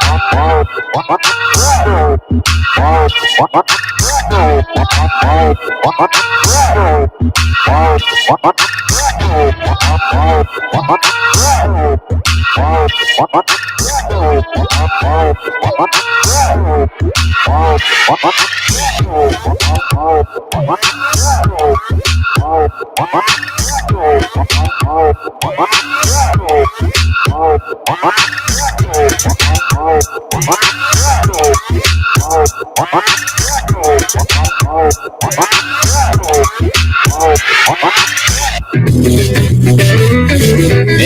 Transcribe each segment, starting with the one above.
Hey,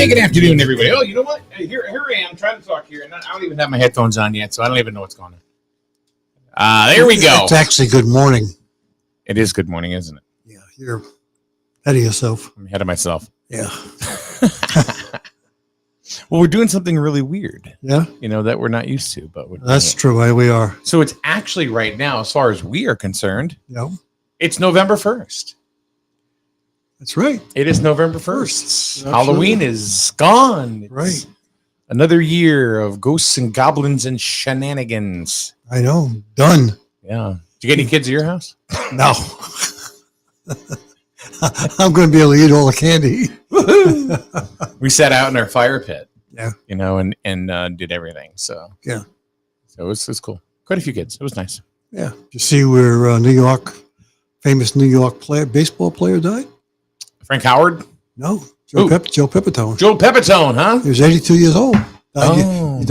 good afternoon, everybody. Oh, you know what? Here I am trying to talk here, and I don't even have my headphones on yet, so I don't even know what's going on. There we go. It's actually good morning. It is good morning, isn't it? Yeah, you're ahead of yourself. I'm ahead of myself. Yeah. Well, we're doing something really weird. Yeah. That we're not used to, but That's true. We are. So it's actually right now, as far as we are concerned, Yeah. it's November 1st. That's right. It is November 1st. Absolutely. Halloween is gone. It's right. Another year of ghosts and goblins and shenanigans. I know. Done. Yeah. Did you get any kids at your house? No. I'm going to be able to eat all the candy. We sat out in our fire pit. Yeah. And did everything. So yeah. So it was cool. Quite a few kids. It was nice. Yeah. You see where famous New York baseball player died? Frank Howard? No. Joe Pepitone. Joe Pepitone, huh? He was 82 years old. Oh. He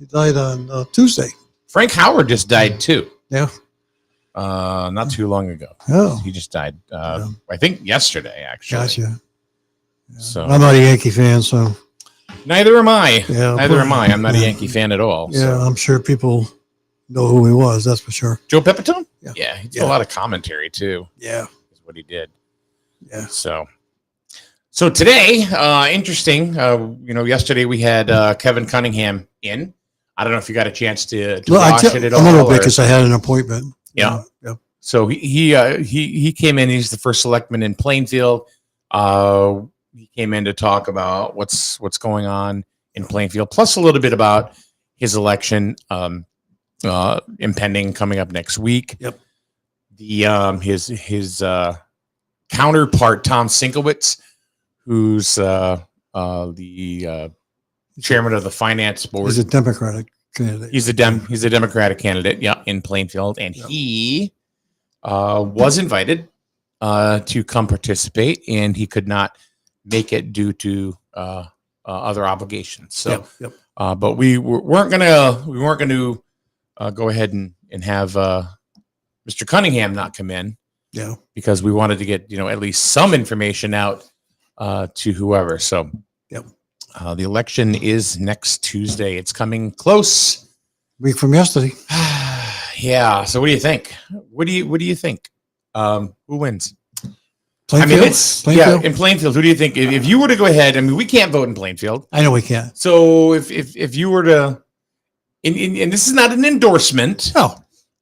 died on Tuesday. Frank Howard just died too. Yeah. Not too long ago. Oh. He just died. Yeah. I think yesterday, actually. Gotcha. Yeah. So I'm not a Yankee fan, so. Neither am I. Yeah, Neither am I. I'm not a Yankee fan at all. Yeah, so. I'm sure people know who he was. That's for sure. Joe Pepitone? Yeah. Yeah, he did a lot of commentary too. Yeah. Is what he did. Yeah. So today, interesting. Yesterday we had Kevin Cunningham in. I don't know if you got a chance to watch it at all. A little bit because I had an appointment. Yeah. Yeah. So he came in. He's the first selectman in Plainfield. He came in to talk about what's going on in Plainfield, plus a little bit about his election impending coming up next week. Yep. His counterpart Tom Sinkowitz, who's the chairman of the finance board. He's a Democratic candidate. He's a Democratic candidate, yeah, in Plainfield, and he was invited to come participate, and he could not make it due to other obligations. So, but we weren't going to go ahead and have Mr. Cunningham not come in. Yeah, because we wanted to get at least some information out to whoever. So, the election is next Tuesday. It's coming close. Week from yesterday. Yeah. So, what do you think? What do you think? Who wins? Plainfield? Yeah, in Plainfield. Who do you think? If you were to go ahead, we can't vote in Plainfield. I know we can't. So, if you were to, and this is not an endorsement. No.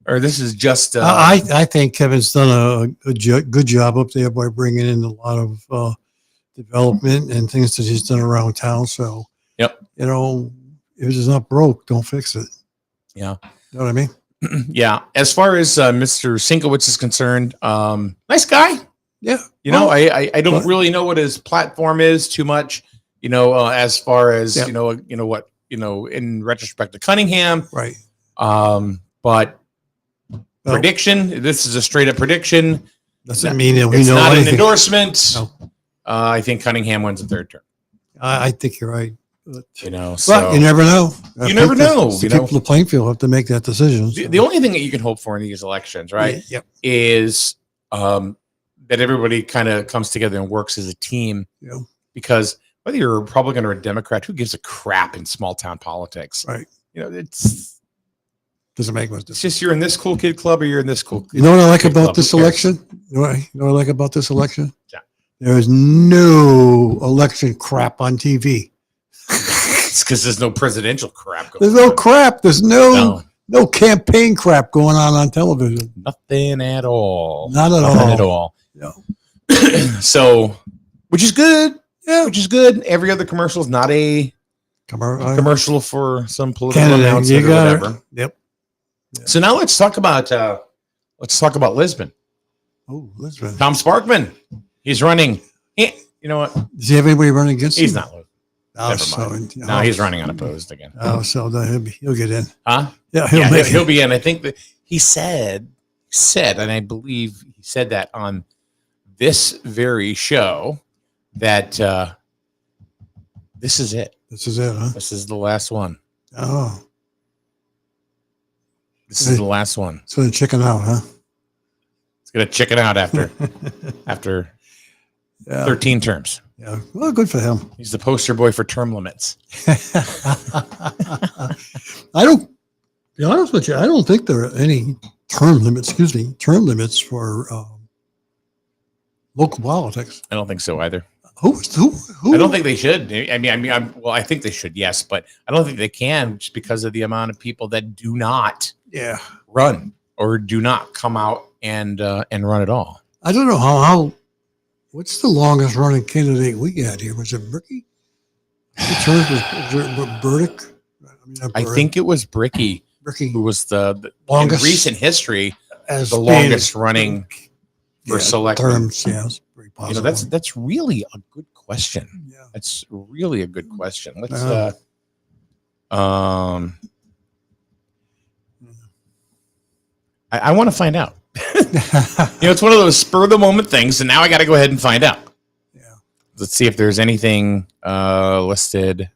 Or this is just. I think Kevin's done a good job up there by bringing in a lot of development and things that he's done around town. So, if it's not broke, don't fix it. Yeah. You know what I mean? Yeah. As far as Mr. Sinkowitz is concerned, nice guy. Yeah. I don't really know what his platform is too much. As far as in retrospect to Cunningham, right? But. Prediction. This is a straight up prediction. Doesn't mean that we it's know not anything. An endorsement. No. I think Cunningham wins the third term. I think you're right. But you never know. You never know. People of Plainfield have to make that decision. So. The only thing that you can hope for in these elections, right, is that everybody kind of comes together and works as a team. Yeah. Because whether you're a Republican or a Democrat, who gives a crap in small town politics? Right. It's. Doesn't make much difference. It's just you're in this cool kid club or you're in this cool. You know what I like about this election? You know what I like about this election? Yeah. There is no election crap on TV. It's because there's no presidential crap going on. There's no crap. There's no campaign crap going on television. Nothing at all. Not at all. Nothing at all. No. So, which is good. Yeah. Which is good. Every other commercial is not a commercial for some political Canada, announcement or whatever. Yep. Yeah. So now let's talk about Lisbon. Oh, Lisbon. Tom Sparkman. He's running. You know what? Does he have anybody running against him? He's not. Oh, Never mind. No, he's running unopposed again. Oh, so he'll get in. Huh? Yeah, he'll be in. I think that he said, and I believe he said that on this very show that this is it. This is it, huh? This is the last one. Oh. This is the last one. So the chicken out, huh? It's gonna chicken out after 13 terms. Yeah. Well, good for him. He's the poster boy for term limits. I don't be honest with you. I don't think there are any term limits for local politics. I don't think so either. Who? I don't think they should. I think they should, yes, but I don't think they can just because of the amount of people that do not run or do not come out and run at all. I don't know how what's the longest running candidate we had here? Was it Bricky? Burdick? I think it was Bricky who was the longest in recent history as the longest running for selectmen. Terms. Yeah, it's very possible. That's really a good question. Yeah. That's really a good question. Let's I want to find out. It's one of those spur of the moment things, and now I got to go ahead and find out. Yeah. Let's see if there's anything listed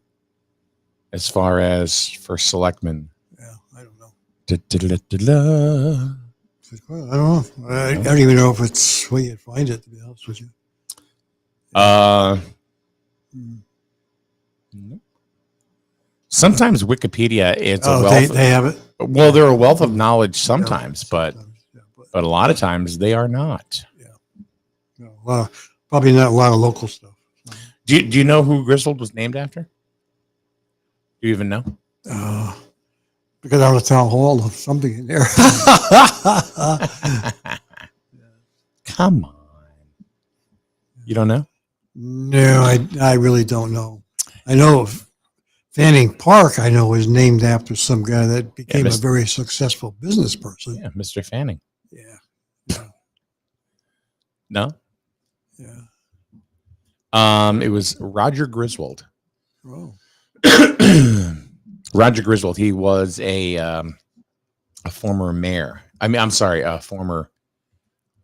as far as for selectmen. Yeah, I don't know. I don't know. I don't even know if it's where you'd find it, to be honest with you. Sometimes Wikipedia is a wealth. They have it. Well, they're a wealth of knowledge sometimes, but a lot of times they are not. Yeah, probably not a lot of local stuff. Do you know who Griswold was named after? Do you even know? Because I was town hall of something in there. Come on, you don't know? No, I really don't know. I know Fanning Park, I know, is named after some guy that became a very successful business person. Yeah, Mr. Fanning. Yeah. No? Yeah. It was Roger Griswold. Oh. Roger Griswold. He was a former mayor. A former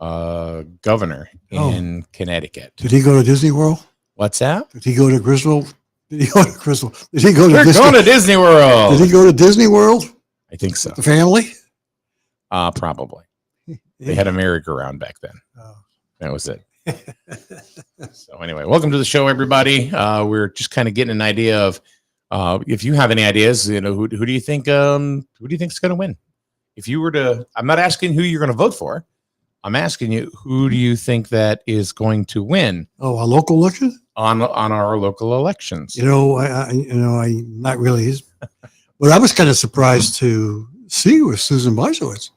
governor in Connecticut. Did he go to Disney World? What's that? Did he go to Griswold? Did he go to Griswold? Did he go to Disney? Going to Disney World. Did he go to Disney World? I think so. With the family? Probably. They had a merry-go-round back then. Oh. That was it. So anyway, welcome to the show, everybody. We're just kind of getting an idea of if you have any ideas, who do you think is going to win? If you were to, I'm not asking who you're going to vote for. I'm asking you, who do you think that is going to win? Oh, a local election? On our local elections. I not really. What I was kind of surprised to see was Susan Bisowitz.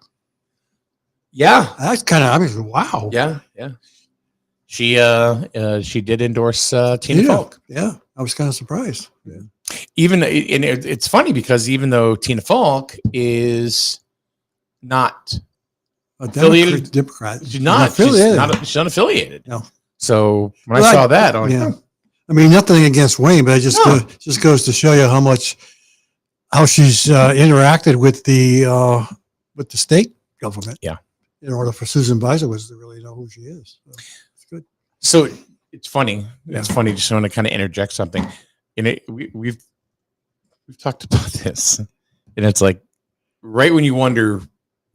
Yeah, that's kind of. I mean, wow. Yeah. She did endorse Tina Falk. Yeah, I was kind of surprised. Yeah. It's funny because even though Tina Falk is not affiliated, Democrat, she's not affiliated. She's not affiliated. No. So when I saw that, I'm like, yeah. I mean, nothing against Wayne, but it just goes to show you how she's interacted with the state government. Yeah. In order for Susan Bisowitz to really know who she is. So it's good. So it's funny. Yeah. It's funny. Just want to kind of interject something. We've talked about this, and it's like right when you wonder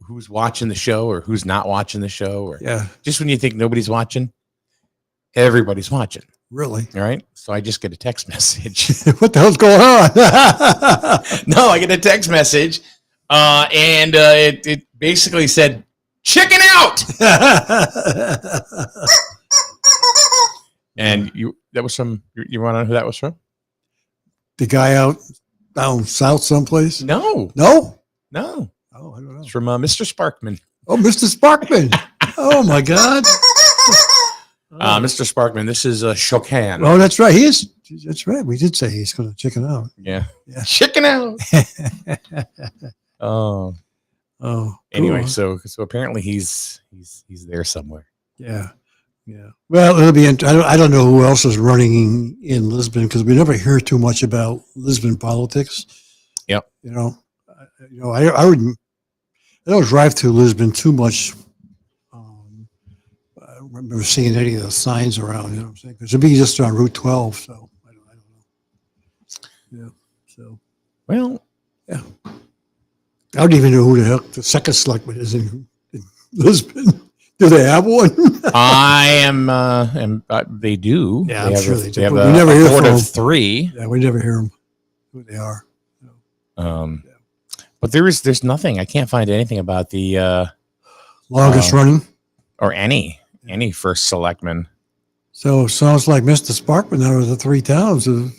who's watching the show or who's not watching the show, or just when you think nobody's watching, everybody's watching. Really? All right. So I just get a text message. What the hell's going on? No, I get a text message, and it basically said, "Chicken out." And that was from, you want to know who that was from? The guy out down south someplace? No. Oh, I don't know. It's from Mr. Sparkman. Oh, Mr. Sparkman. Oh my God. Mr. Sparkman, this is Shokan. Oh, that's right. He is That's right. We did say he's going to chicken out. Yeah. Yeah. Chicken out. Oh. Oh. Anyway, Cool. so apparently he's there somewhere. Yeah. Yeah. Well, it'll be. I don't know who else is running in Lisbon because we never hear too much about Lisbon politics. Yep. I don't drive through Lisbon too much. I don't remember seeing any of the signs around. You know what I'm saying? Because it'd be just on Route 12. So I don't know. Yeah. So. Well. Yeah. I don't even know who the heck the second selectman is in Lisbon. Do they have one? I am. They do. Yeah, I'm sure they do. They have We a never hear board from of them. 3. Yeah, we never hear them who they are. But there's nothing. I can't find anything about the Longest running. or any first selectman. So it sounds like Mr. Sparkman out of the 3 towns of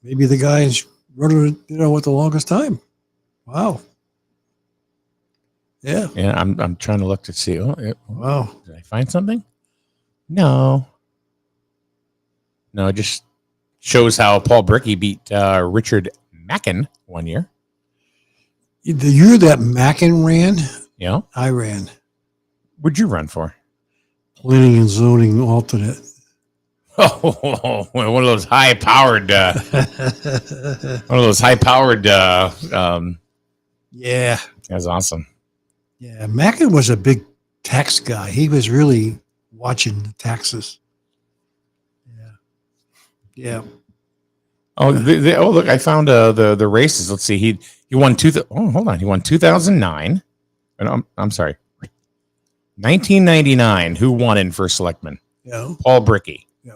maybe the guy is running, with the longest time. Wow. Yeah. Yeah, I'm trying to look to see. Wow. Did I find something? No. It just shows how Paul Bricky beat Richard Mackin one year. The year that Mackin ran, Yeah. I ran. What'd you run for? Planning and zoning alternate. Oh, one of those high-powered. Yeah. That's awesome. Yeah. Mackin was a big tax guy. He was really watching the taxes. Yeah. Yeah. Oh, look! I found the races. Let's see. He won hold on. He won 2009. And I'm sorry, 1999. Who won in first selectman? Yeah. Paul Bricky. Yeah.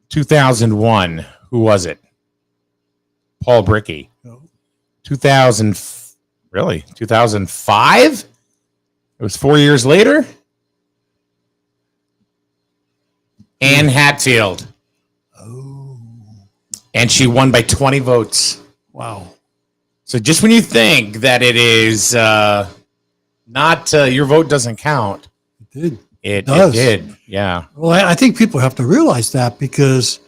2001. Who was it? Paul Bricky. Yeah. 2005. It was 4 years later. Anne Hatfield. Oh. And she won by 20 votes. Wow. So just when you think that it is not your vote doesn't count, It did. it does. did. Yeah. Well, I think people have to realize that because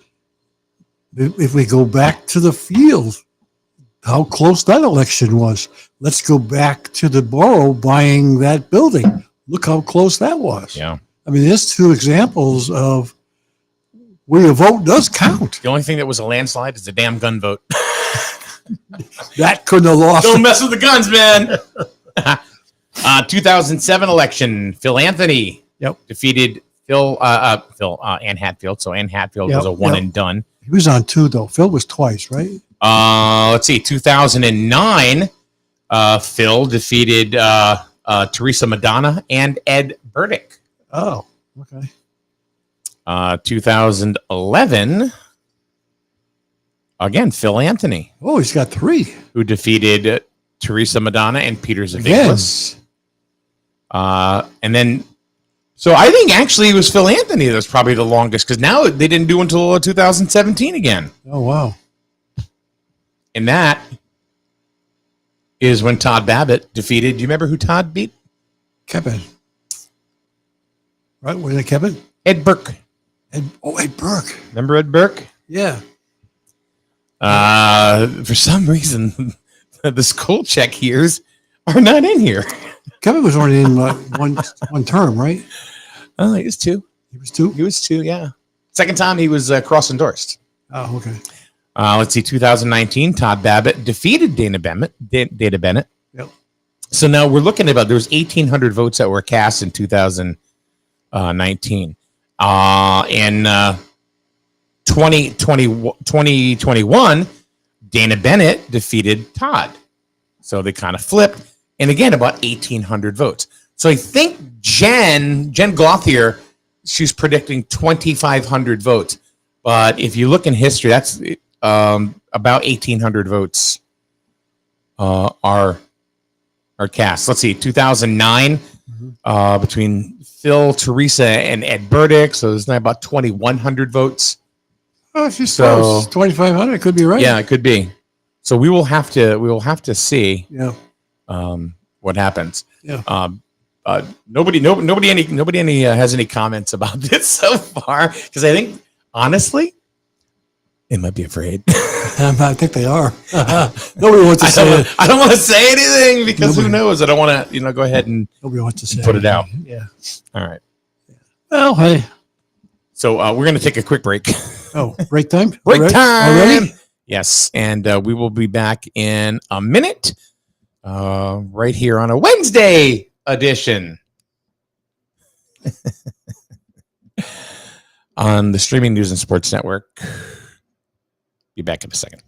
if we go back to the field, how close that election was. Let's go back to the borough buying that building. Look how close that was. Yeah. I mean, there's 2 examples of where your vote does count. The only thing that was a landslide is the damn gun vote. That couldn't have lost. Don't mess with the guns, man. 2007 election, Phil Anthony defeated Ann Hatfield. So Ann Hatfield was a one and done. He was on 2 though. Phil was twice, right? Let's see. 2009, Phil defeated Teresa Madonna and Ed Burdick. Oh, okay. 2011, again, Phil Anthony. Oh, he's got 3. Who defeated Teresa Madonna and Peter Zaviglas. And then, so I think actually it was Phil Anthony that's probably the longest because now they didn't do until 2017 again. Oh, wow. And that is when Todd Babbitt defeated. Do you remember who Todd beat? Kevin. Right? Was it Kevin? Ed Burke. Ed Burke. Remember Ed Burke? Yeah. For some reason, the school check years are not in here. Kevin was only in one term, right? Oh, he was 2. He was 2? He was 2, yeah. Second time he was cross-endorsed. Oh, okay. Let's see, 2019, Todd Babbitt defeated Dana Bennett. Yep. So now we're looking at there was 1,800 votes that were cast in 2019. In 2021, Dana Bennett defeated Todd. So they kind of flipped. And again, about 1,800 votes. So I think Jen Gauthier, she's predicting 2,500 votes. But if you look in history, that's about 1,800 votes are cast. Let's see, 2009 between Phil, Teresa, and Ed Burdick. So there's now about 2,100 votes. Oh, if you saw 2,500, it could be right. Yeah, it could be. So we will have to see. Yeah. What happens? Yeah. Nobody has any comments about this so far because I think honestly They might be afraid. I think they are. Nobody wants to say it. I don't want to say anything because who knows? I don't want to, go ahead and Nobody wants to say put it out. Yeah. All right. Well, hey. So we're going to take a quick break. Oh, break time? Break time. Already? Yes. And we will be back in a minute right here on a Wednesday edition on the Streaming News and Sports Network. Be back in a second.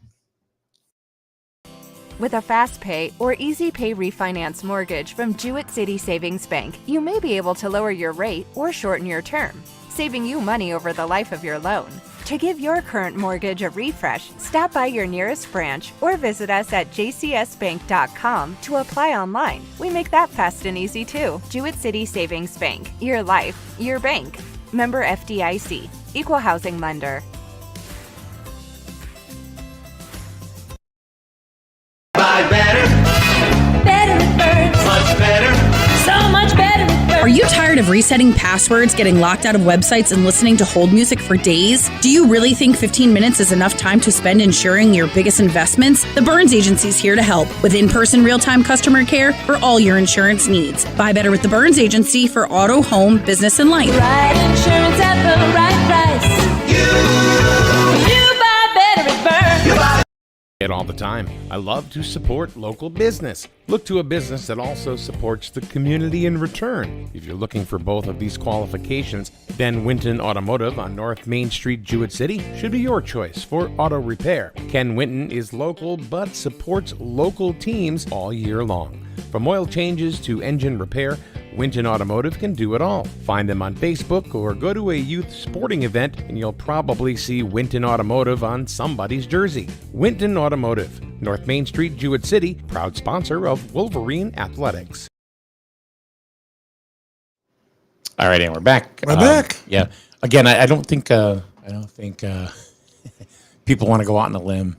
With a fast pay or easy pay refinance mortgage from Jewett City Savings Bank, you may be able to lower your rate or shorten your term, saving you money over the life of your loan. To give your current mortgage a refresh, stop by your nearest branch or visit us at jcsbank.com to apply online. We make that fast and easy too. Jewett City Savings Bank. Your life, your bank. Member FDIC. Equal housing lender. Buy better. Better it burns. Much better. So much better it burns. Are you tired of resetting passwords, getting locked out of websites, and listening to hold music for days? Do you really think 15 minutes is enough time to spend ensuring your biggest investments? The Burns Agency is here to help with in-person real-time customer care for all your insurance needs. Buy better with the Burns Agency for auto, home, business, and life. Right insurance at the right price. You buy better it burns. It all the time. I love to support local business. Look to a business that also supports the community in return. If you're looking for both of these qualifications, then Winton Automotive on North Main Street, Jewett City should be your choice for auto repair. Ken Winton is local but supports local teams all year long. From oil changes to engine repair, Winton Automotive can do it all. Find them on Facebook or go to a youth sporting event and you'll probably see Winton Automotive on somebody's jersey. Winton Automotive, North Main Street, Jewett City, proud sponsor of Wolverine Athletics. All right, and we're back. We're back. Yeah. Again, I don't think people want to go out on a limb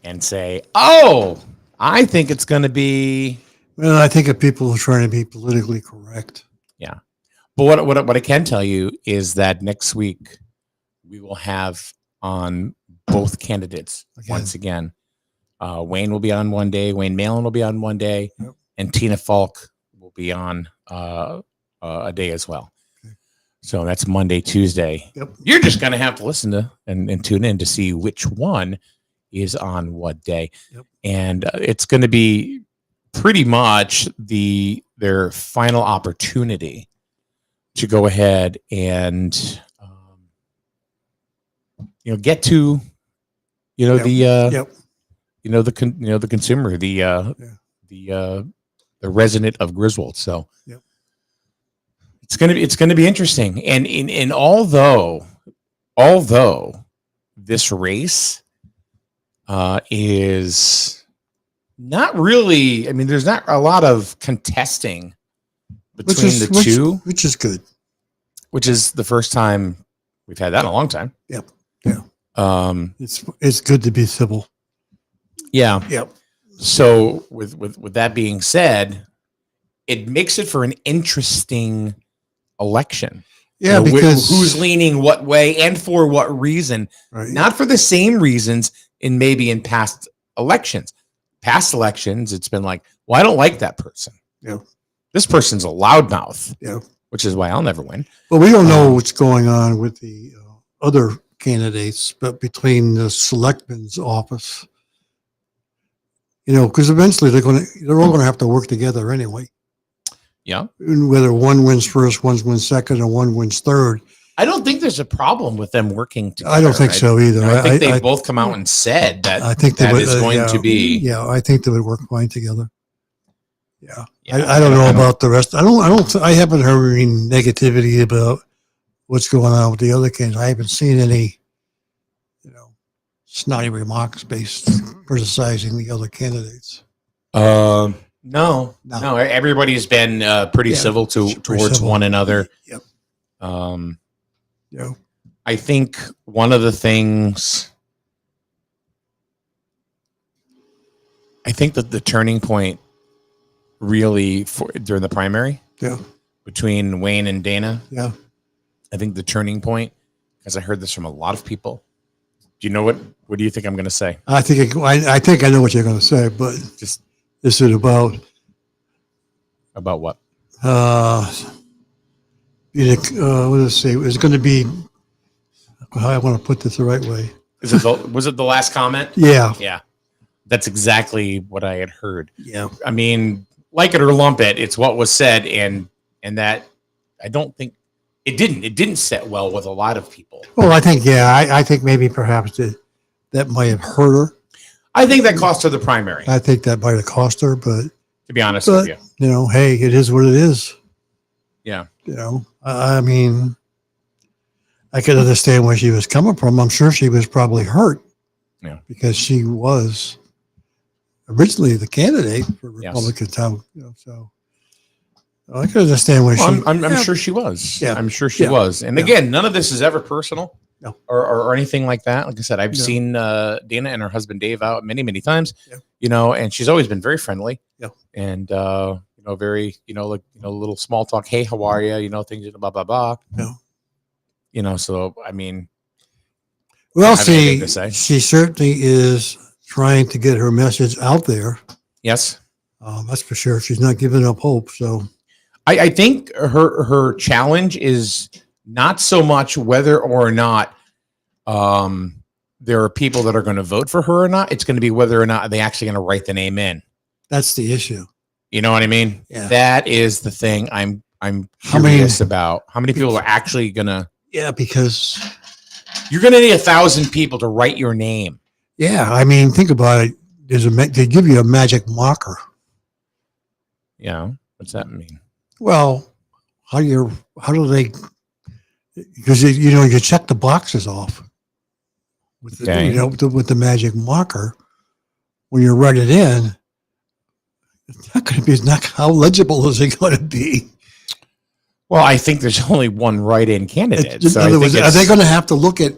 and say, "Oh, I think it's going to be." Well, I think of people who are trying to be politically correct. Yeah. But what I can tell you is that next week we will have on both candidates once again. Wayne will be on one day, Wayne Malin will be on one day, and Tina Falk will be on a day as well. Okay. So that's Monday, Tuesday. Yep. You're just going to have to listen to and tune in to see which one is on what day. Yep. And it's going to be pretty much their final opportunity to go ahead and get to the consumer, the resident of Griswold. So it's gonna be interesting. And although this race is not really, I mean, there's not a lot of contesting between the two, which is good. Which is the first time we've had that in a long time. Yep. Yeah. It's good to be civil. Yeah. Yep. So with that being said, it makes it for an interesting election. Yeah, because who's leaning what way and for what reason? Right. Not for the same reasons in past elections. Past elections, it's been like, well, I don't like that person. Yeah. This person's a loudmouth. Yeah. Which is why I'll never win. Well, we don't know what's going on with the other candidates, but between the selectman's office, because eventually they're all going to have to work together anyway. Yeah. And whether one wins first, one wins second, or one wins third. I don't think there's a problem with them working together. I don't think so either. I think they both come out and said that I think that is going to be. Yeah, I think they would work fine together. Yeah. I don't know about the rest. I haven't heard any negativity about what's going on with the other candidates. I haven't seen any, snotty remarks based criticizing the other candidates. No. Everybody's been pretty civil towards one another. Yep. I think one of the things, I think that the turning point really during the primary between Wayne and Dana. Yeah. I think the turning point, because I heard this from a lot of people, you know what do you think I'm going to say? I think I know what you're going to say, but Just this is about what? Let's see. It's going to be. How I want to put this the right way. Was it the last comment? Yeah. Yeah. That's exactly what I had heard. Yeah. I mean, like it or lump it, it's what was said, and that I don't think it didn't set well with a lot of people. Well, I think I think maybe perhaps that might have hurt her. I think that cost her the primary. I think that might have cost her, but To be honest with you. Hey, it is what it is. Yeah. I mean, I could understand where she was coming from. I'm sure she was probably hurt. Yeah. Because she was originally the candidate for Republican Yes. town. So I could understand where I'm sure she was. Yeah. I'm sure she Yeah. was. And Yeah. again, none of this is ever personal. No. Or anything like that. Like I said, I've No. seen Dana and her husband Dave out many, many times. Yeah. And she's always been very friendly. Yeah. And very, little small talk. Hey, how are you? Things, blah blah blah. Yeah. So I mean, Well, I have anything to say. she certainly is trying to get her message out there. yes, That's for sure. She's not giving up hope. So I think her challenge is not so much whether or not there are people that are going to vote for her or not. It's going to be whether or not they actually going to write the name in. that's the issue. You know what I mean? Yeah. That is the thing I'm How many- curious about. How many people are actually gonna? Yeah, because You're gonna need 1,000 people to write your name. I mean, think about it. They give you a magic marker. Yeah. What's that mean? Well, how do they? Because you check the boxes off with the, Okay. with the magic marker. When you write it in, it's not going to be. It's not how legible is it going to be? Well, I think there's only one write-in candidate. In So I other think words, are it's- they going to have to look at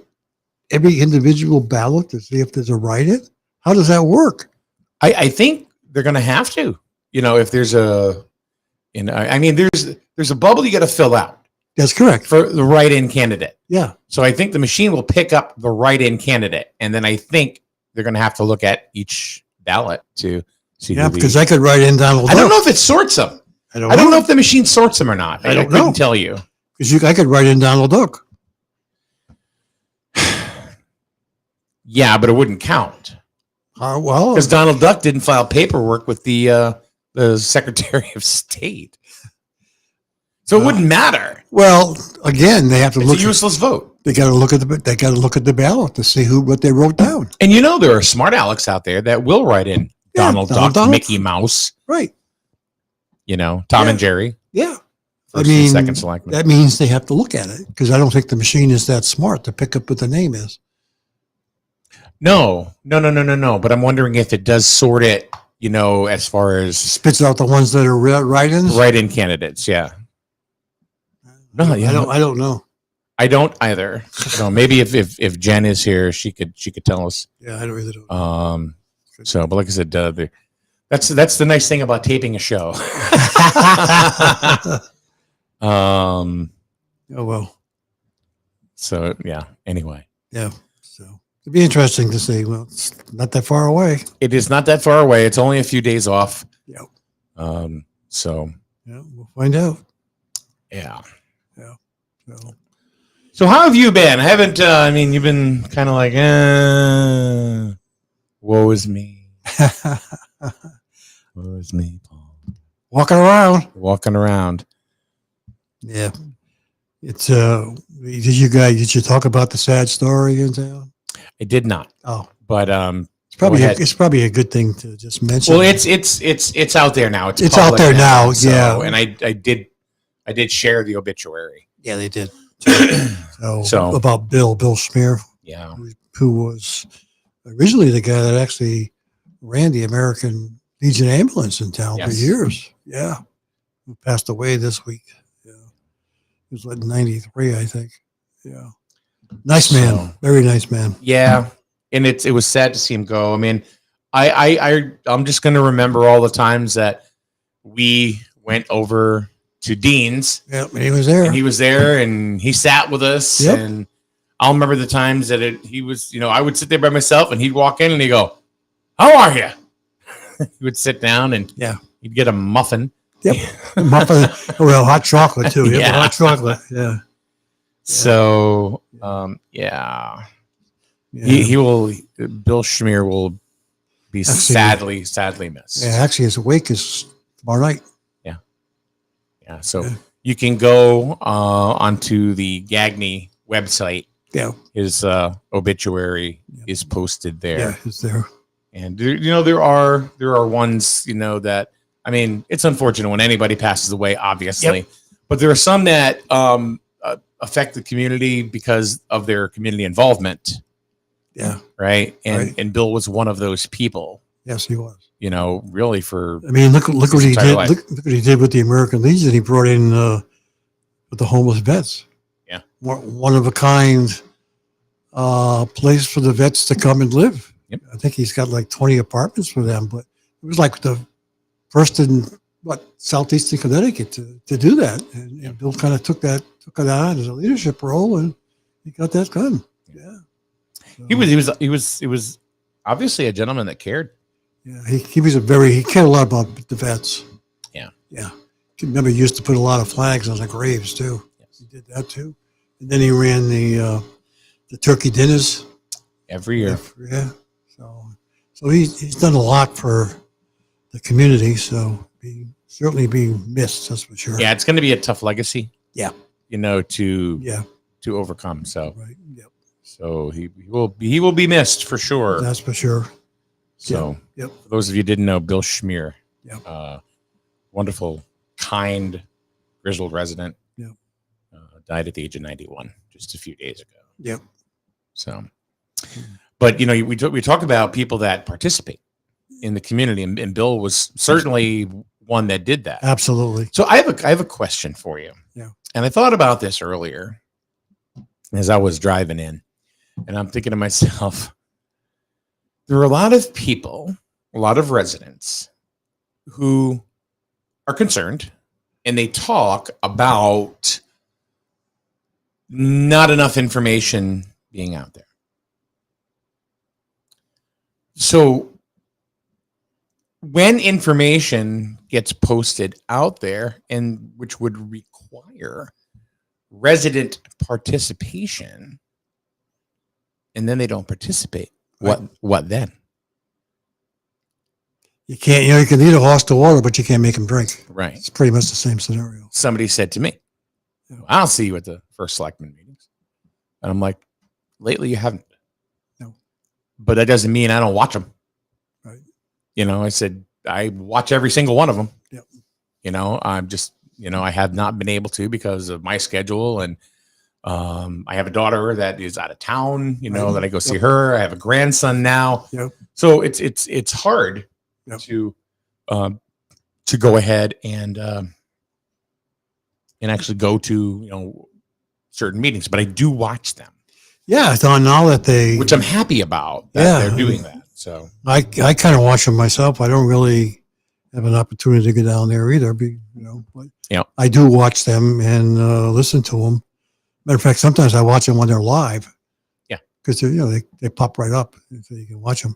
every individual ballot to see if there's a write-in? How does that work? I think they're gonna have to. If there's there's a bubble you got to fill out That's correct. for the write-in candidate. Yeah. So I think the machine will pick up the write-in candidate, and then I think they're going to have to look at each ballot to see. Yeah, who the- because I could write in Donald I don't Duck. know if it sorts them. I don't I don't know know if the machine sorts them or not. I I don't couldn't know. tell you. because I could write in Donald Duck. Yeah, but it wouldn't count Well, because Donald Duck didn't file paperwork with the Secretary of State, so it wouldn't matter. well, again, they have to It's look. a useless vote. They got to look at the ballot to see what they wrote down. And there are smart Alex out there that will write in Yeah, Donald Donald Duck, Duck. Mickey Mouse, Right. Tom Yeah. and Jerry, Yeah. first and second selectman. That means they have to look at it because I don't think the machine is that smart to pick up what the name is. No. But I'm wondering if it does sort it, as far as Spits out the ones that are write-ins. write-in candidates. Yeah. No, I don't know. I don't either. So maybe if Jen is here, she could tell us. Yeah, I don't really know. But like I said, that's the nice thing about taping a show. Oh well. So yeah. Anyway, Yeah. So it'd be interesting to see. Well, it's not that far away. it is not that far away. It's only a few days off. Yeah. So Yeah, we'll find out. yeah. So, So how have you been? I haven't. You've been kind of like, woe is me. Woe is me, Paul. walking around. Walking around. Yeah. It's did you talk about the sad story in town? I did not. Oh, But it's probably a good thing to just mention. well, it's out there now. It's out public there now, so- yeah. And I did share the obituary. Yeah, they did. So- So about Bill Schmier, Yeah. who was originally the guy that actually ran the American Legion ambulance in town for Yes. years. Yeah. Who passed away this week. Yeah. He was like 93, I think. Yeah. Nice man. So- Very nice man. Yeah. And it was sad to see him go. I mean, I'm just going to remember all the times that we went over to Dean's Yeah, and he was there. and he was there and he sat with us. Yep. And I'll remember the times that he was, I would sit there by myself and he'd walk in and he'd go, "How are you?" He would sit down and he'd get a muffin. Yep. Muffin. Well, hot chocolate too. Yeah. Hot chocolate. Yeah. So, he will, Bill Schmier will be sadly missed. Yeah. Actually, his wake is tomorrow night. Yeah. So you can go onto the Gagney website. Yeah. His obituary is posted there. Yeah, it's there. And there are ones that, I mean, it's unfortunate when anybody passes away, obviously, but there are some that affect the community because of their community involvement. Yeah. Right. And Bill was one of those people. Yes, he was. Really for. I mean, look what he did. Look what he did with the American Legion. He brought in with the homeless vets. Yeah. One of a kind place for the vets to come and live. Yep. I think he's got like 20 apartments for them, but it was like the first in southeastern Connecticut to do that. And Bill kind of took it on as a leadership role, and he got that done. Yeah. So, he was obviously a gentleman that cared. Yeah, he cared a lot about the vets. Yeah. Yeah. I remember he used to put a lot of flags on the graves too. Yes. He did that too. And then he ran the turkey dinners every year. Yeah. So he's done a lot for the community. So certainly be missed, that's for sure. Yeah, it's going to be a tough legacy. Yeah. To overcome. So right. Yep. So he will be missed for sure. That's for sure. So yep. For those of you who didn't know, Bill Schmier, wonderful, kind Griswold resident, died at the age of 91 just a few days ago. Yep. So, but we talk about people that participate in the community, and Bill was certainly one that did that. Absolutely. So I have a question for you. Yeah. And I thought about this earlier as I was driving in, and I'm thinking to myself, there are a lot of people, a lot of residents who are concerned, and they talk about not enough information being out there. So when information gets posted out there, and which would require resident participation, and then they don't participate, what then? You can't, you can lead a horse to water, but you can't make him drink. Right. It's pretty much the same scenario. Somebody said to me, "I'll see you at the first selectman meetings." And I'm like, lately you haven't. No. But that doesn't mean I don't watch them. Right. I said, I watch every single one of them. Yep. I'm just, I have not been able to because of my schedule. And I have a daughter that is out of town, that I go see her. I have a grandson now. Yep. So it's hard to go ahead and actually go to, certain meetings, but I do watch them. Yeah. I thought now that which I'm happy about that they're doing that. So I kind of watch them myself. I don't really have an opportunity to go down there either, but I do watch them and listen to them. Matter of fact, sometimes I watch them when they're live. Yeah. Because they pop right up, so you can watch them.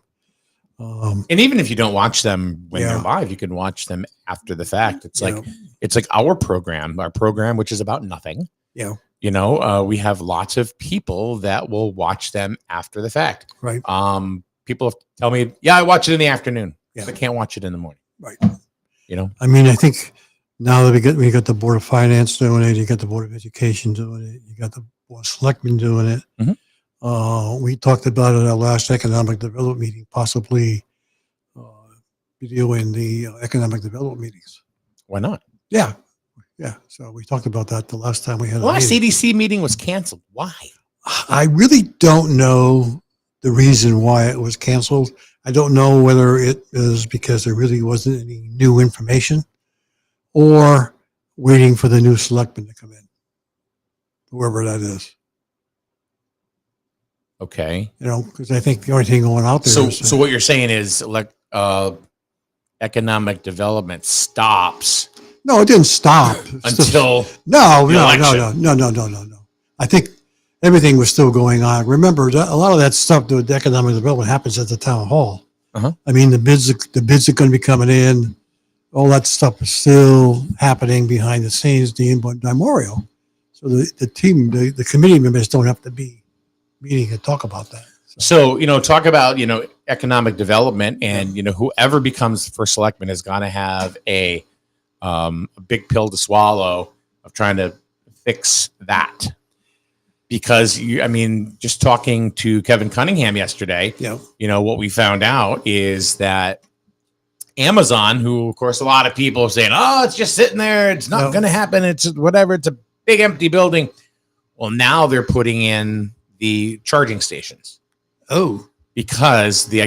And even if you don't watch them when they're live, you can watch them after the fact. It's like our program, which is about nothing. Yeah. We have lots of people that will watch them after the fact. Right. People tell me, I watch it in the afternoon. Yeah. I can't watch it in the morning. Right. I mean, I think now that we got the Board of Finance doing it, you got the Board of Education doing it, you got the Board of Selectmen doing it. Mm-hmm. We talked about it at our last economic development meeting, possibly videoing the economic development meetings. Why not? Yeah. Yeah. So we talked about that the last time we had the last CDC meeting was canceled. Why? I really don't know the reason why it was canceled. I don't know whether it is because there really wasn't any new information or waiting for the new selectman to come in, whoever that is. Okay. Because I think the only thing going out there so what you're saying is economic development stops. No, it didn't stop until no. election. I think everything was still going on. Remember, a lot of that stuff, the economic development happens at the town hall. Uh-huh. I mean, the bids are going to be coming in. All that stuff is still happening behind the scenes, the memorial. So the team, the committee members don't have to be meeting and talk about that. So, talk about, economic development, and, whoever becomes first selectman is going to have a big pill to swallow of trying to fix that. Because just talking to Kevin Cunningham yesterday, what we found out is that Amazon, who of course a lot of people are saying, oh, it's just sitting there, it's not going to happen, it's whatever, it's a big empty building. Well, now they're putting in the charging stations. Oh, because the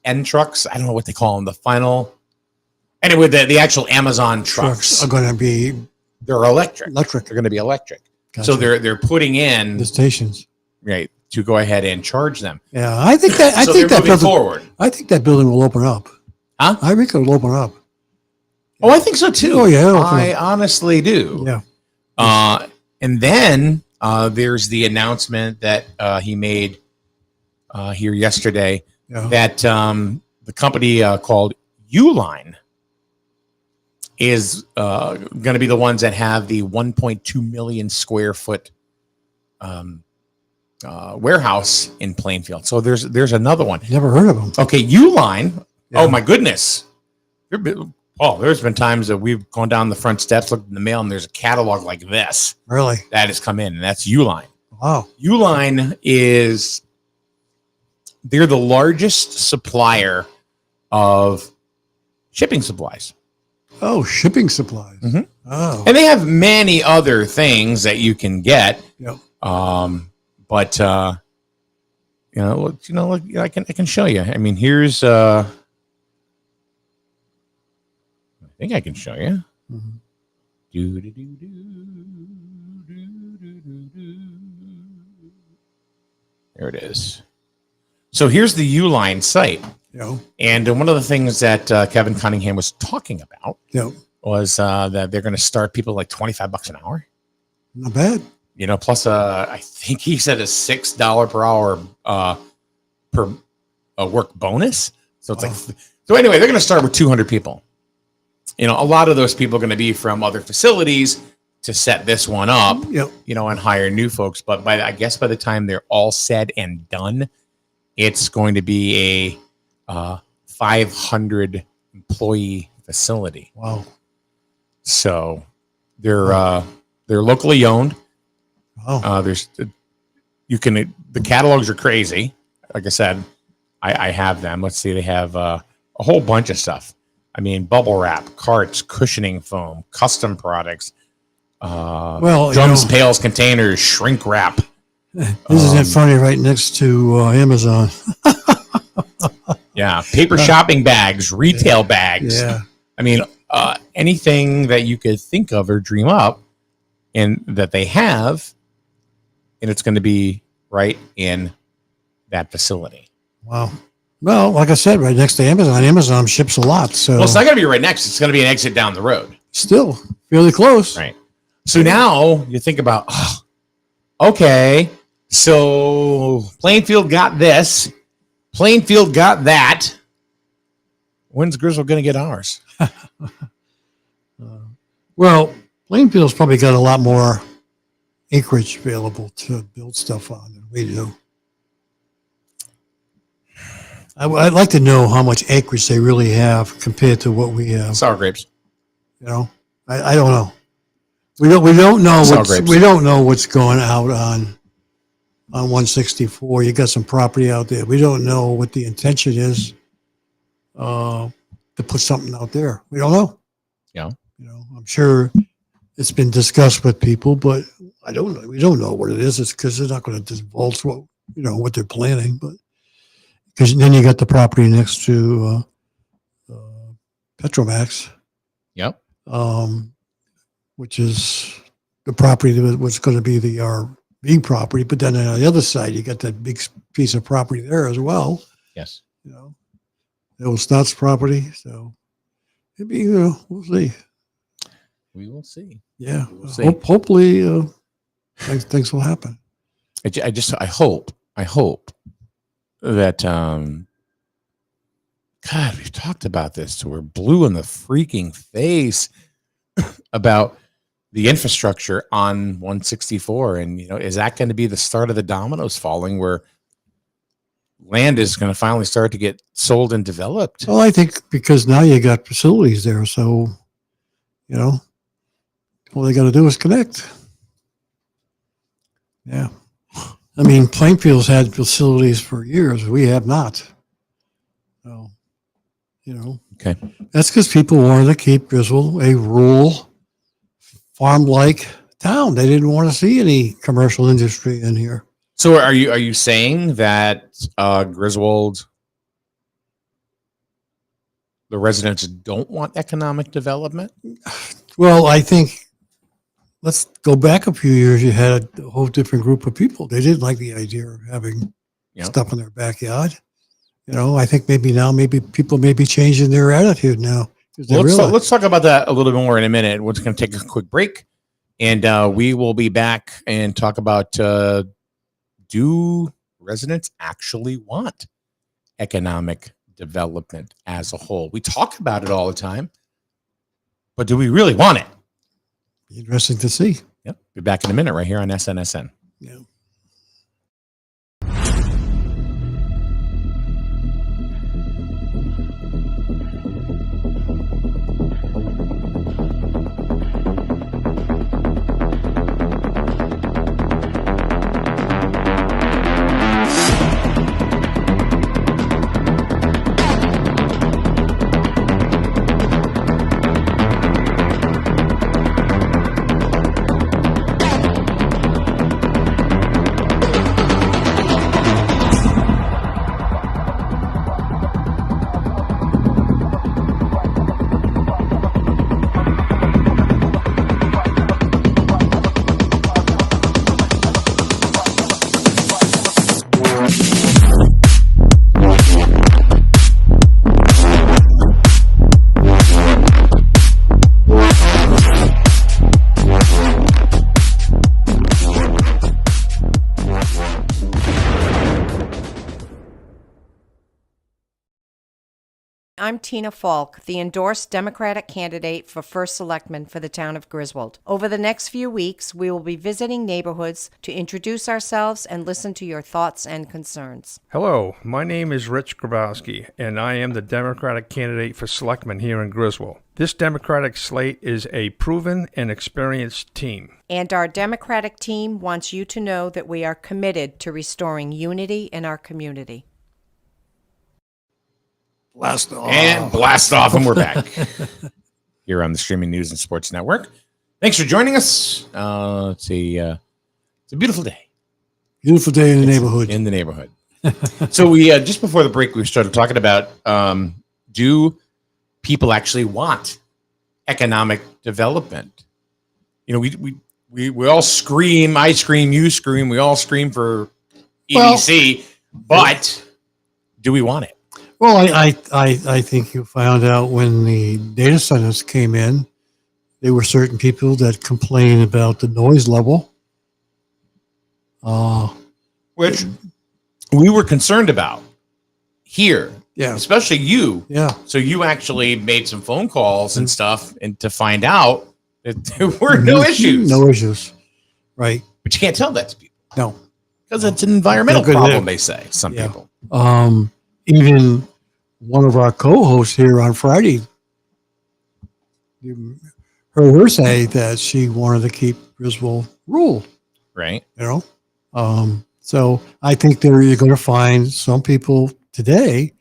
end trucks, I don't know what they call them, the final. Anyway, the actual Amazon trucks are going to be, they're electric. They're going to be electric. Gotcha. So they're putting in the stations, right, to go ahead and charge them. Yeah, I think that forward. I think that building will open up. Huh? I think it'll open up. Oh, I think so too. Oh yeah, I honestly do. Yeah. And then there's the announcement that he made here yesterday that the company called Uline is going to be the ones that have the 1.2 million square foot warehouse in Plainfield. So there's another one. Never heard of them. Okay, Uline. Yeah. Oh my goodness. There's been times that we've gone down the front steps, looked in the mail, and there's a catalog like this. Really? That has come in, and that's Uline. Wow. Uline they're the largest supplier of shipping supplies. Oh, shipping supplies. Mm-hmm. Oh. And they have many other things that you can get. Yep. But I can show you. I mean, here's I think I can show you. Mm-hmm. There it is. So here's the Uline site. And one of the things that Kevin Cunningham was talking about was that they're going to start people like $25 an hour. Not bad. Plus I think he said a $6 per hour per work bonus. So it's so anyway, they're going to start with 200 people. A lot of those people are going to be from other facilities to set this one up, and hire new folks. But by the time they're all said and done, it's going to be a 500 employee facility. Wow. So they're locally owned. Wow. The catalogs are crazy. Like I said, I have them. Let's see. They have a whole bunch of stuff. I mean, bubble wrap, carts, cushioning foam, custom products, drums, pails, containers, shrink wrap. Isn't it funny? Right next to Amazon. Yeah, paper shopping bags, retail bags. Yeah. I mean, anything that you could think of or dream up, and that they have, and it's going to be right in that facility. Wow. Well, like I said, right next to Amazon. Amazon ships a lot. So it's not going to be right next. It's going to be an exit down the road. Still fairly close. Right. So now you think about, okay, so Plainfield got this. Plainfield got that. When's Griswold going to get ours? Well, Plainfield's probably got a lot more acreage available to build stuff on than we do. I'd like to know how much acreage they really have compared to what we have. Sour grapes. I don't know. We don't know what's going out on 164. You got some property out there. We don't know what the intention is to put something out there. We don't know. Yeah. I'm sure it's been discussed with people, but I don't know. We don't know what it is. It's because they're not going to divulge what they're planning. But because then you got the property next to Petromax. Yep. Which is the property that was going to be the RV property, but then on the other side, you got that big piece of property there as well. Yes. The old Stotts property. So maybe, we'll see. We will see. Yeah. We will see. Hopefully things will happen. I hope that, God, we've talked about this, so we're blue in the freaking face about the infrastructure on 164. And, is that going to be the start of the dominoes falling where land is going to finally start to get sold and developed? Well, I think because now you got facilities there. So, all they got to do is connect. Yeah. I mean, Plainfield's had facilities for years. We have not. So, Okay. That's because people wanted to keep Griswold a rural, farm-like town. They didn't want to see any commercial industry in here. So are you saying that Griswold, the residents don't want economic development? Well, I think let's go back a few years. You had a whole different group of people. They didn't like the idea of having stuff in their backyard. I think maybe people may be changing their attitude now. Let's talk about that a little bit more in a minute. We're just going to take a quick break, and we will be back and talk about do residents actually want economic development as a whole? We talk about it all the time, but do we really want it? Interesting to see. Yep. Be back in a minute right here on SNSN. Yeah. I'm Tina Falk, the endorsed Democratic candidate for First Selectman for the town of Griswold. Over the next few weeks, we will be visiting neighborhoods to introduce ourselves and listen to your thoughts and concerns. Hello, my name is Rich Grabowski, and I am the Democratic candidate for Selectman here in Griswold. This Democratic slate is a proven and experienced team. And our Democratic team wants you to know that we are committed to restoring unity in our community. Blast off. And blast off, and we're back here on the Streaming News and Sports Network. Thanks for joining us. It's a beautiful day. Beautiful day in the neighborhood. In the neighborhood. So we just before the break, we started talking about do people actually want economic development? We all scream. I scream. You scream. We all scream for EDC, but do we want it? Well, I think you found out when the data centers came in, there were certain people that complained about the noise level. Which we were concerned about here. Yeah. Especially you. Yeah. So you actually made some phone calls and stuff and to find out that there were no issues. No issues. Right. But you can't tell that to people. No. Because it's an environmental problem, they say, some people. Even one of our co-hosts here on Friday, you heard her say that she wanted to keep Griswold rural. Right. So I think you're going to find some people today.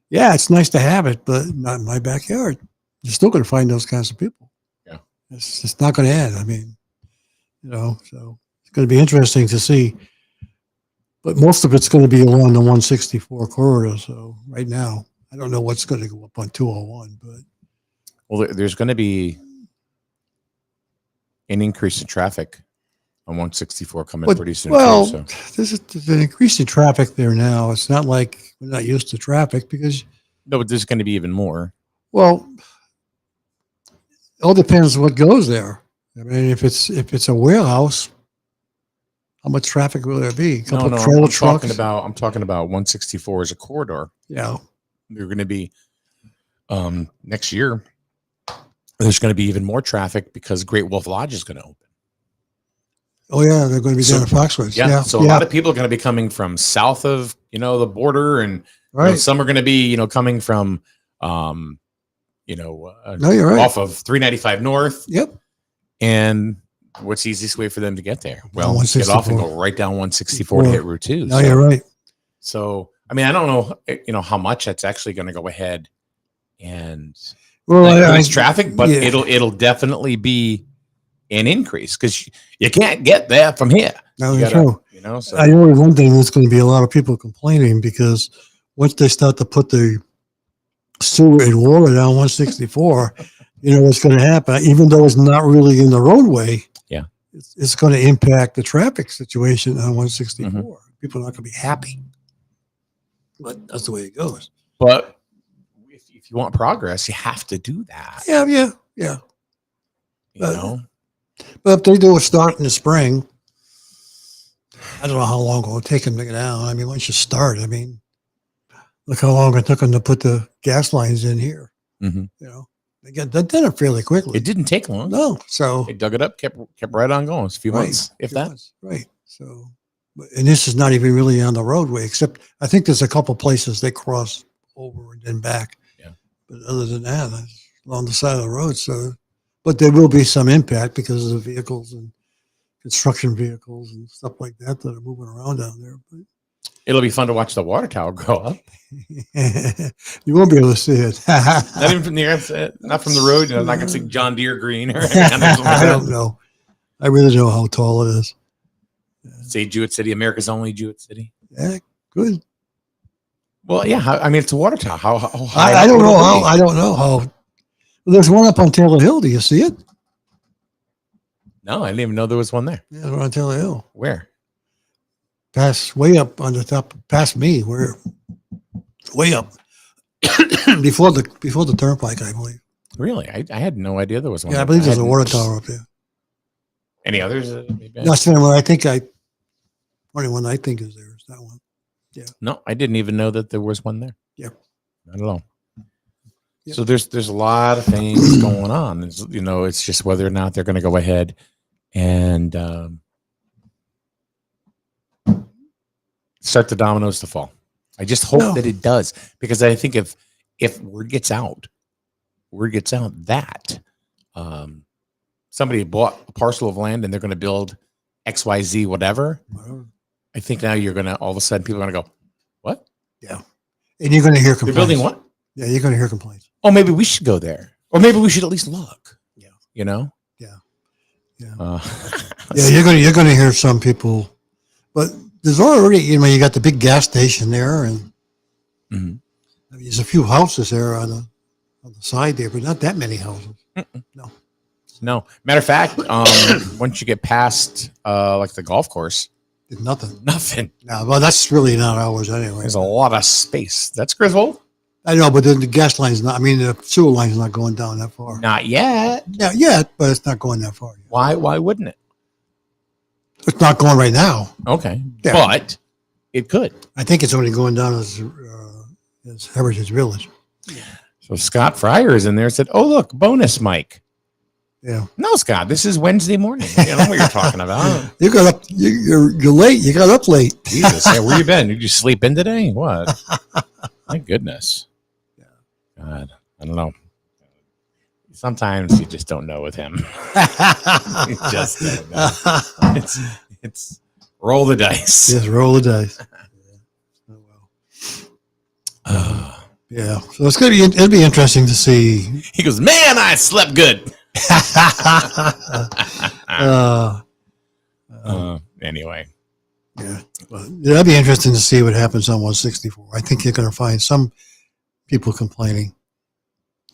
Yeah, it's nice to have it, but not in my backyard. You're still going to find those kinds of people. Yeah. It's just not going to end. I mean, so it's going to be interesting to see. But most of it's going to be along the 164 corridor. So right now, I don't know what's going to go up on 201, but. Well, there's going to be an increase in traffic on 164 coming pretty soon. Well, too, so. there's an increase in traffic there now. It's not like we're not used to traffic because. No, but there's going to be even more. Well, it all depends what goes there. I mean, if it's a warehouse, How much traffic will there be? A No, couple no, of trailer I'm trucks. I'm talking about 164 as a corridor. Yeah. They're going to be next year. There's going to be even more traffic because Great Wolf Lodge is going to open. Oh yeah, they're going to be So- down at Foxwoods. Yeah. So a lot of people are going to be coming from south of, the border, and right. some are going to be, coming from, No, you're right. off of 395 North. Yep. And what's the easiest way for them to get there? Well, get 164. off and go right down 164 to hit Route 2. No, you're right. So, I mean, I don't know, how much that's actually going to go ahead and Well, increase traffic, but yeah. it'll definitely be an increase because you can't get that from here. No, You that's gotta- true. So I know one thing there's going to be a lot of people complaining because once they start to put the sewer and water down 164, you know what's going to happen. Even though it's not really in the roadway, Yeah. it's going to impact the traffic situation on 164. Mm-hmm. People are not going to be happy, but that's the way it goes. but if you want progress, you have to do that. Yeah. You know? But if they do a start in the spring, I don't know how long it'll take them to get down. I mean, once you start, look how long it took them to put the gas lines in here. Mhm. They got that done it fairly quickly. It didn't take long. No, so They dug it up, kept right on going. It's a few Right. months, if that. right. So, and this is not even really on the roadway, except I think there's a couple places they cross over and then back. Yeah. But other than that, it's along the side of the road. So, but there will be some impact because of the vehicles and construction vehicles and stuff like that that are moving around down there. But It'll be fun to watch the water tower go up. you won't be able to see it. Not even from the not from the road. Not going to see John Deere green or I don't know. I really don't know how tall it is. say Jewett City, America's only Jewett City. Yeah, good. Well, yeah. I mean, it's a water tower. How high? I up don't would know it how. be? I don't know how. There's one up on Taylor Hill. Do you see it? No, I didn't even know there was one there. Yeah, there's one on Taylor Hill. Where? Way up on the top, past me. We're way up before the turnpike, I believe. Really? I had no idea there was one. Yeah, I there. believe there's a hadn't- water tower up there. Any others? Maybe? That's the one I think only one I think is there is that one. No, I didn't even know that there was one there. Yep. Not at all. Yep. So there's a lot of things going on. It's just whether or not they're going to go ahead and start the dominoes to fall. I just hope No. that it does, because I think if word gets out that somebody bought a parcel of land and they're going to build XYZ whatever, I think now you're going to, all of a sudden people are going to go, what? And you're going to hear They're complaints. building what? Yeah, you're going to hear complaints. Oh, maybe we should go there, or maybe we should at least look. Yeah. Yeah. Yeah, you're going to hear some people, but there's already you got the big gas station there, and Mhm. I mean, there's a few houses there on the side there, but not that many houses. No, matter of fact, once you get past like the golf course, There's nothing. nothing. No, well, that's really not ours anyway. There's a lot of space. That's Griswold. I know, but then the gas line's not. I mean, the sewer line's not going down that far. Not yet. Yeah, yet, but it's not going that far. Why? Why wouldn't it? It's not going right now. Okay, Yeah. but it could. I think it's only going down as Heritage Village. So Scott Fryer is in there and said, "Oh, look, bonus Mike." Yeah, No, Scott, this is Wednesday morning. You know what you're talking about. you got up. You're late. You got up late. Jesus, hey, where you been? Did you sleep in today? What? My goodness. God, I don't know. Sometimes you just don't know with him. You just don't know. It's roll the dice. Just roll the dice. Oh, well. Uh, Yeah, so it's gonna be. It'll be interesting to see. he goes, man, I slept good. Anyway, Yeah, but that'd be interesting to see what happens on 164. I think you're going to find some people complaining.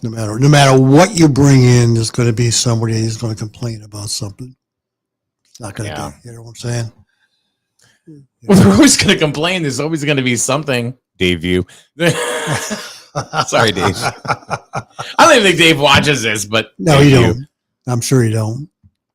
No matter what you bring in, there's going to be somebody who's going to complain about something. It's not going to Yeah. be. You know what I'm saying? well, they're always going to complain. There's always going to be something. Dave, you. Sorry, Dave. I don't even think Dave watches this, but No, Dave, you don't. I'm sure you don't.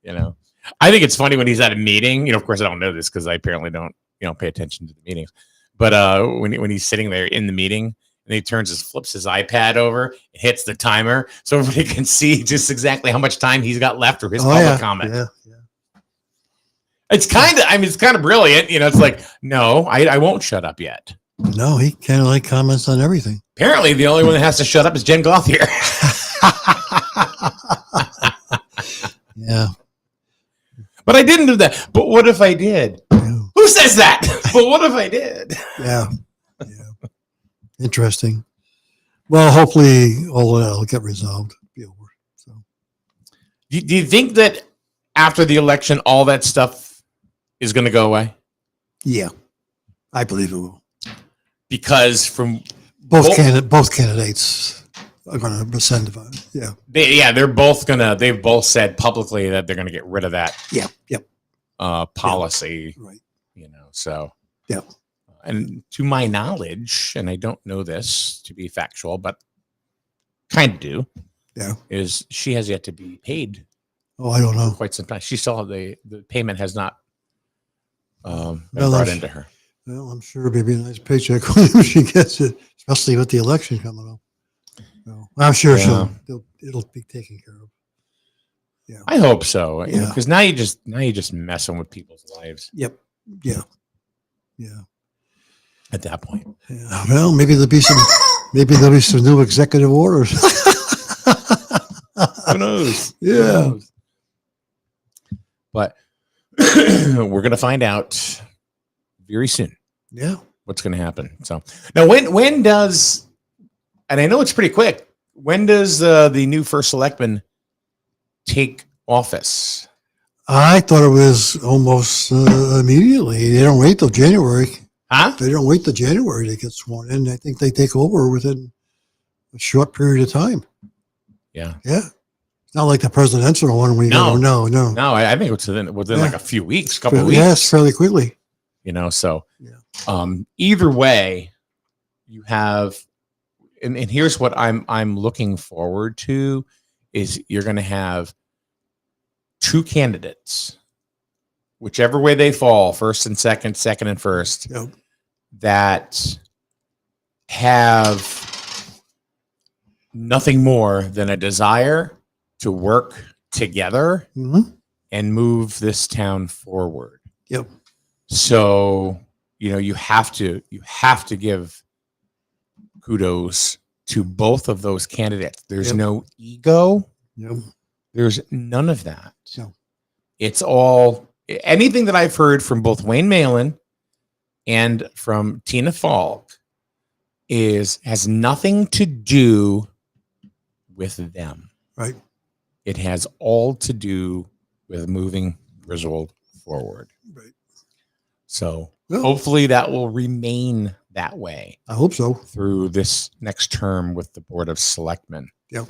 You know, I think it's funny when he's at a meeting. Of course, I don't know this because I apparently don't, pay attention to the meetings. But when he's sitting there in the meeting and he flips his iPad over, hits the timer so everybody can see just exactly how much time he's got left for his public comment. Yeah. It's kind of brilliant. It's like, no, I won't shut up yet. No, he kind of comments on everything. Apparently, the only one that has to shut up is Jen Gauthier. Yeah. But I didn't do that. But what if I did? Yeah. Who says that? But what if I did? Yeah. Interesting. Well, hopefully all that will get resolved. Be over. So, Do you think that after the election, all that stuff is going to go away? yeah, I believe it will. Because from Both candidates are going to rescind the vote. Yeah. They've both said publicly that they're going to get rid of that. Yeah. Yep. Policy. Right. So. Yeah. And to my knowledge, and I don't know this to be factual, but kind of do. Yeah. Is she has yet to be paid? Oh, I don't know. For quite some time. She still the payment has not been Well, brought into her. Well, I'm sure it'll be a nice paycheck when she gets it, especially with the election coming up. So, I'm sure it'll be taken care of. Yeah. I hope so. Yeah. Because now you just messing with people's lives. Yep. Yeah. Yeah. At that point. Yeah. Well, maybe there'll be some new executive orders. Who knows? Yeah. Who knows? But we're gonna find out very soon. Yeah. What's gonna happen. So now when does, and I know it's pretty quick, when does the new first selectman take office? I thought it was almost immediately. They don't wait till January. Huh? They don't wait till January to get sworn in. I think they take over within a short period of time. Yeah. Yeah. It's not like the presidential one when you go, no. No, I think it's within like a few weeks, couple of weeks. Yes, fairly quickly. So Yeah. Either way, you have, and here's what I'm looking forward to is you're going to have two candidates, whichever way they fall, first and second, second and first, Yep. that have nothing more than a desire to work together Mm-hmm. and move this town forward. Yep. So, you have to give kudos to both of those candidates. There's Yep. no ego. Yep. There's none of that. No. It's all, anything that I've heard from both Wayne Malin and from Tina Falk has nothing to do with them. Right. It has all to do with moving Griswold forward. Right. So Well, hopefully that will remain that way I hope so. through this next term with the Board of Selectmen. Yep.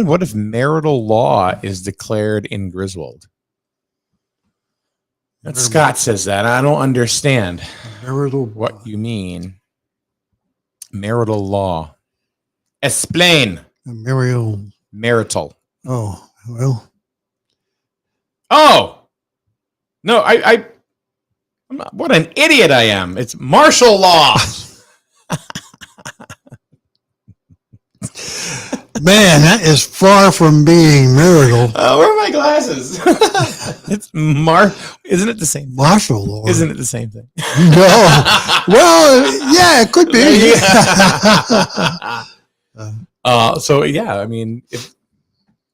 What if marital law is declared in Griswold? That Scott says that. I don't understand Marital what you mean. Marital law. Explain. Marital. Oh, well. Oh, no, I'm not, what an idiot I am. It's martial law. Man, that is far from being marital. Where are my glasses? Isn't it the same? Martial law. Isn't it the same thing? No. Well, yeah, it could be. So yeah, I mean, if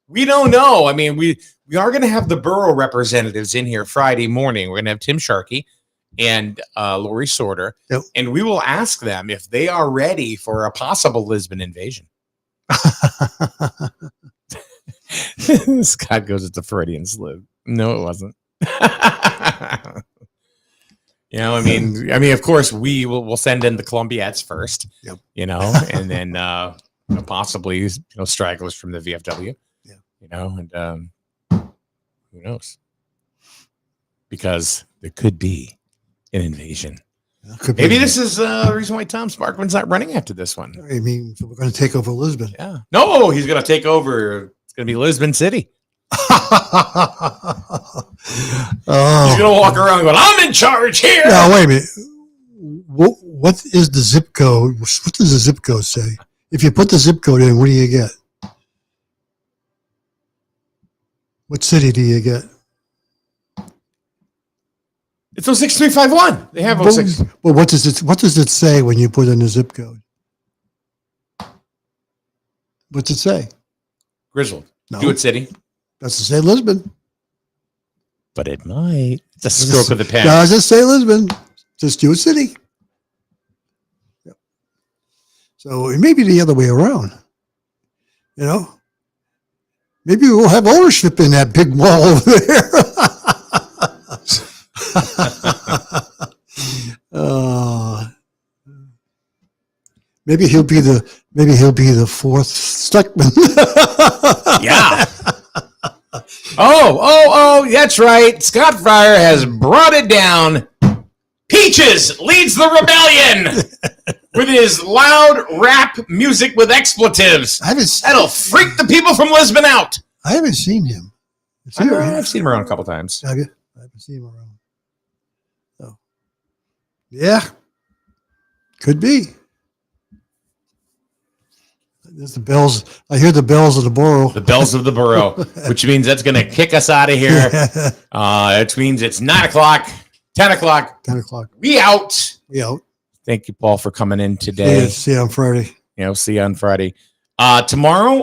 we don't know. I mean, we are going to have the borough representatives in here Friday morning. We're going to have Tim Sharkey and Lori Sorter, Yep. and we will ask them if they are ready for a possible Lisbon invasion. Scott goes, it's a Freudian slip. No, it wasn't. I mean, of course, we'll send in the Columbiettes first. Yep. And then possibly stragglers from the VFW. Yeah. And who knows? Because there could be an invasion. Maybe this is the reason why Tom Sparkman's not running after this one. I mean, we're going to take over Lisbon. Yeah. No, he's going to take over. It's going to be Lisbon City. He's gonna walk around going, "I'm in charge here." Now wait a minute. What is the zip code? What does the zip code say? If you put the zip code in, what do you get? What city do you get? It's 06351. They have 06. Well, what does it say when you put in the zip code? What's it say? Griswold. No. Jewett City. Doesn't say Lisbon. But it might. It's a stroke of the pen. No, it doesn't say Lisbon. Just Jewett City. Yep. So it may be the other way around. You know? Maybe we'll have ownership in that big mall over there. Maybe he'll be the fourth Stuckman. Yeah. Oh, that's right. Scott Fryer has brought it down. Peaches leads the rebellion with his loud rap music with expletives. That'll freak the people from Lisbon out. I haven't seen him. I've seen him around a couple times. Have you? I haven't seen him around. So, yeah, could be. There's the bells. I hear the bells of the borough. The bells of the borough, which means that's going to kick us out of here. It means it's 9 o'clock, 10 o'clock. 10 o'clock. We out. We out. Thank you, Paul, for coming in today. See you on Friday. See you on Friday. Tomorrow,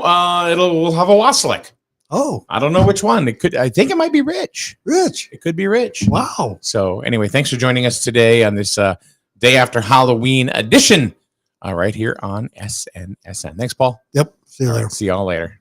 we'll have a Wasselick. Oh, I don't know which one. I think it might be Rich. Rich. It could be Rich. Wow. So anyway, thanks for joining us today on this day after Halloween edition right here on SNSN. Thanks, Paul. Yep. See you later. See y'all later.